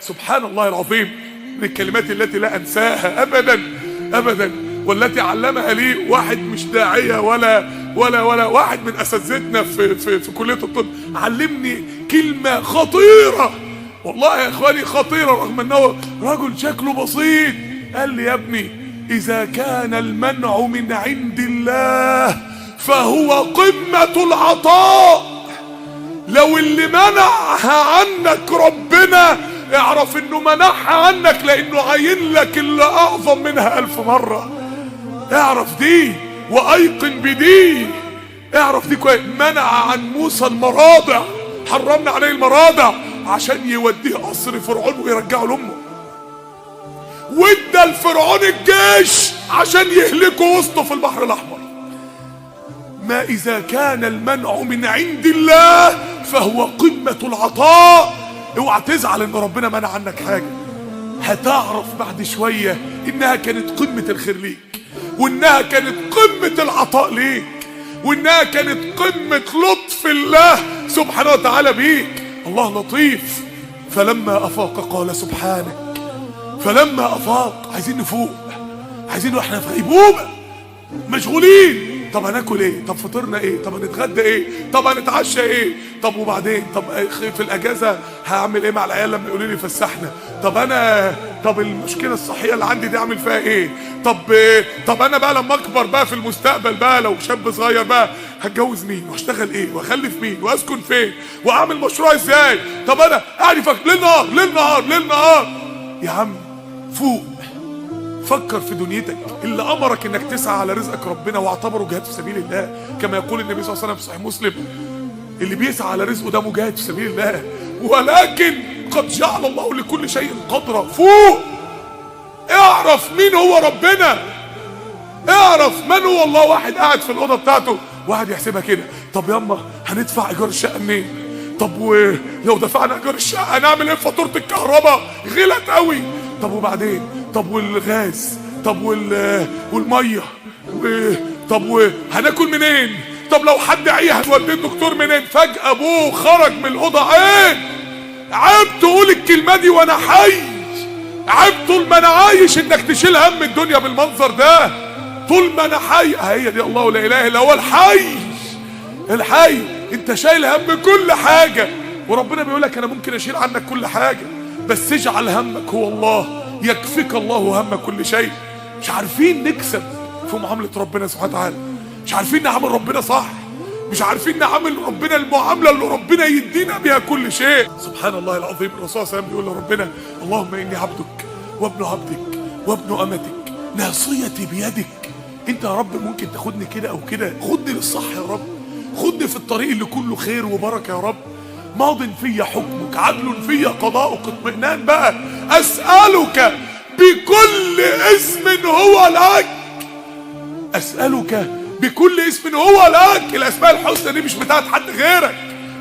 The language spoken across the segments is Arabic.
سبحان الله العظيم، من الكلمات التي لا انساها ابدا ابدا، والتي علمها لي واحد مش داعيه ولا واحد من اساتذتنا في كليه الطب، علمني كلمه خطيره والله يا اخواني، خطيره رغم انه رجل شكله بسيط. قال لي يا ابني اذا كان المنع من عند الله فهو قمه العطاء. لو اللي منعها عنك ربنا اعرف انه منعها عنك لانه عاين لك اللي اعظم منها 1000 مرة. اعرف دي وايقن بدي، اعرف دي كويس. منع عن موسى المراضع، حرمنا عليه المراضع عشان يوديه قصر فرعون ويرجعه لامه، وادى لفرعون الجيش عشان يهلكه وسطه في البحر الاحمر. ما اذا كان المنع من عند الله فهو قمة العطاء. اوعى تزعل ان ربنا منع عنك حاجة، هتعرف بعد شوية انها كانت قمة الخير ليك، وانها كانت قمة العطاء ليك، وانها كانت قمة لطف الله سبحانه وتعالى بيك. الله لطيف. فلما افاق قال سبحانك. فلما افاق، عايزين نفوق، عايزين واحنا في غيبوبة مشغولين. طب هناكل ايه؟ طب فطرنا ايه؟ طب هنتغدى ايه؟ طب هنتعشى ايه؟ طب وبعدين؟ طب في الاجازه هعمل ايه مع العيال لما يقولوا لي فسحنا؟ طب المشكله الصحيه اللي عندي دي اعمل فيها ايه؟ طب انا بقى لما اكبر بقى في المستقبل بقى لو شاب صغير بقى هتجوز مين؟ واشتغل ايه؟ واخلف مين؟ واسكن فين؟ واعمل مشروع ازاي؟ طب انا اعرفك ليل نهار ليل نهار ليل نهار. يا عم فوق، فكر في دنيتك. اللي امرك انك تسعى على رزقك ربنا واعتبره جهاد في سبيل الله، كما يقول النبي صلى الله عليه وسلم في صحيح مسلم: اللي بيسعى على رزقه ده مجاهد في سبيل الله، ولكن قد جعل الله لكل شيء قدرا. فوق، اعرف مين هو ربنا، اعرف من هو الله. واحد قاعد في الاوضه بتاعته واحد يحسبها كده: طب ياما هندفع ايجار الشقه منين؟ طب ولو دفعنا ايجار الشقه هنعمل ايه في فاتوره الكهرباء؟ غلت قوي. طب وبعدين؟ طب والغاز؟ طب والميه؟ طب هناكل منين؟ طب لو حد عيه هنوديه الدكتور منين؟ فجأة ابوه خرج من الاوضه. عيب تقول الكلمه دي وانا حي، عيب طول ما انا عايش انك تشيل هم الدنيا بالمنظر ده. طول ما انا حي، هي دي الله لا اله الا هو الحي. انت شايل هم كل حاجه، وربنا بيقول لك انا ممكن اشيل عنك كل حاجه، بس اجعل همك هو الله، يكفيك الله هم كل شيء. مش عارفين نكسب في معامله ربنا سبحانه وتعالى، مش عارفين نعامل ربنا صح، مش عارفين نعامل ربنا المعامله اللي ربنا يدينا بيها كل شيء. سبحان الله العظيم. الرسول صلى الله عليه وسلم بيقول لربنا: اللهم اني عبدك وابن عبدك وابن امتك ناصيتي بيدك. انت يا رب ممكن تاخدني كده او كده، خدني للصح يا رب، خدني في الطريق اللي كله خير وبركه يا رب. ماض في حكمك، عدل في قضاؤك، اطمئنان بقى. اسالك بكل اسم هو لك، اسالك بكل اسم هو لك. الاسماء الحسنى دي مش بتاعت حد غيرك.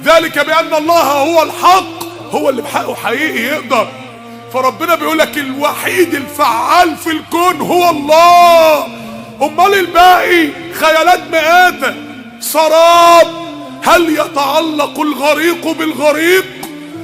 ذلك بان الله هو الحق، هو اللي بحقه حقيقي يقدر. فربنا بيقول لك الوحيد الفعال في الكون هو الله. امال الباقي خيالات مآتة، سراب. هل يتعلق الغريق بالغريق؟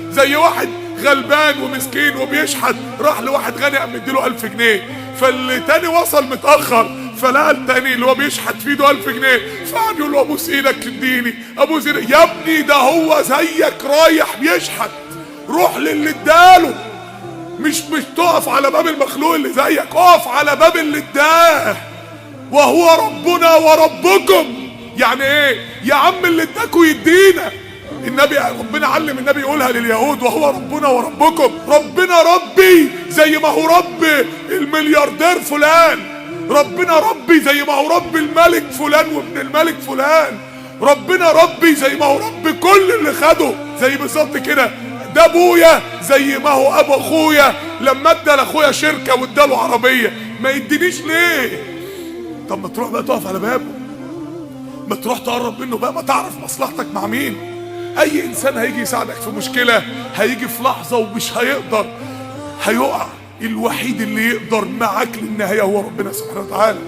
زي واحد غلبان ومسكين وبيشحت، راح لواحد غني قام مديله 1000 جنيه، فالتاني وصل متأخر فلقى التاني اللي هو بيشحت في ايده 1000 جنيه، فقعد يقول له: ابوس ايدك اديني، ابوس ايدك. يا ابني ده هو زيك رايح بيشحت، روح للي اداله. مش تقف على باب المخلوق اللي زيك، اقف على باب اللي اداه. وهو ربنا وربكم. يعني ايه يا عم؟ اللي اداكوا يدينا. النبي ربنا علم النبي يقولها لليهود: وهو ربنا وربكم. ربنا ربي زي ما هو رب الملياردير فلان، ربنا ربي زي ما هو رب الملك فلان وابن الملك فلان، ربنا ربي زي ما هو رب كل اللي خده. زي بالظبط كده، ده ابويا زي ما هو ابو اخويا. لما ادى لاخويا شركه واداله عربيه، ما يدينيش ليه؟ طب ما تروح بقى تقف على بابه، ما تروح تقرب منه بقى، ما تعرف مصلحتك مع مين. اي انسان هيجي يساعدك في مشكله هيجي في لحظه ومش هيقدر، هيقع. الوحيد اللي يقدر معاك للنهايه هو ربنا سبحانه وتعالى.